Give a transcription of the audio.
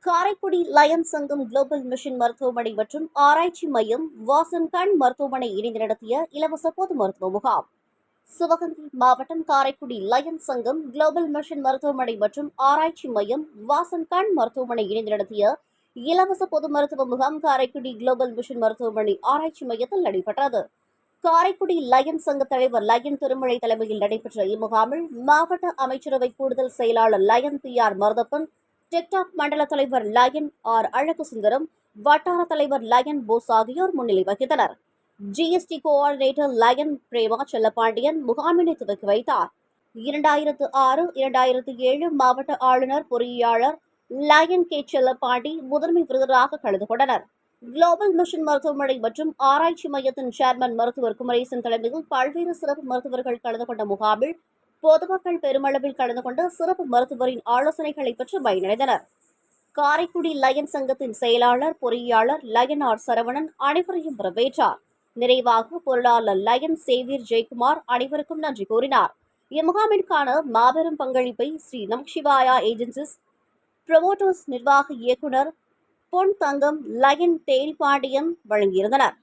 Karaikudi Lions சங்கம் global mission மருத்துவமனை மற்றும் ஆராய்ச்சி மையம் வாசன் கண் மருத்துவமனை இணைந்து நடத்திய இலவச பொது மருத்துவ முகாம். சிவகங்கை மாவட்டம் காரைக்குடி லயன்ஸ் சங்கம் குளோபல் மிஷன் மருத்துவமனை மற்றும் ஆராய்ச்சி மையம் வாசன் கண் மருத்துவமனை இணைந்து நடத்திய இலவச பொது மருத்துவ முகாம் காரைக்குடி குளோபல் மிஷன் மருத்துவமனை ஆராய்ச்சி மையத்தில் நடைபெற்றது. காரைக்குடி லயன்ஸ் சங்க தலைவர் லயன் திருமலை தலைமையில் நடைபெற்ற இம்முகாமில் மாவட்ட அமைச்சரவை கூடுதல் செயலாளர் லயன் PR மருதப்பன், டிக்டாக் மண்டல தலைவர் லயன் R அழகு சுந்தரம், வட்டார தலைவர் லயன் போஸ் ஆகியோர் முன்னிலை வகித்தனர். GST coordinator Lion Prema Chellapandian முகாமினை துவக்கி வைத்தார். 2006-2007 மாவட்ட ஆளுநர் பொறியியலாளர் லயன் K செல்லப்பாண்டி முதன்மை விருதராக கலந்து கொண்டனர். குளோபல் மிஷன் மருத்துவமனை மற்றும் ஆராய்ச்சி மையத்தின் சேர்மன் மருத்துவர் குமரேசன் தலைமையில் பல்வேறு சிறப்பு மருத்துவர்கள் கலந்து கொண்ட முகாமில் பொதுமக்கள் பெருமளவில் கலந்து கொண்டு சிறப்பு மருத்துவரின் ஆலோசனைகளை பெற்று பயனடைந்தனர். காரைக்குடி லயன் சங்கத்தின் செயலாளர் பொறியியலாளர் லயன் R சரவணன் அனைவரையும் வரவேற்றார். நிறைவாக பொருளாளர் லயன் சேவியர் ஜெயக்குமார் அனைவருக்கும் நன்றி கூறினார். இம்முகாமிற்கான மாபெரும் பங்களிப்பை ஸ்ரீ நமச்சிவாயா ஏஜென்சிஸ் புரோமோட்டர்ஸ் நிர்வாக இயக்குனர் பொன் தங்கம், லயன் தேரிபாண்டியன் வழங்கியிருந்தனர்.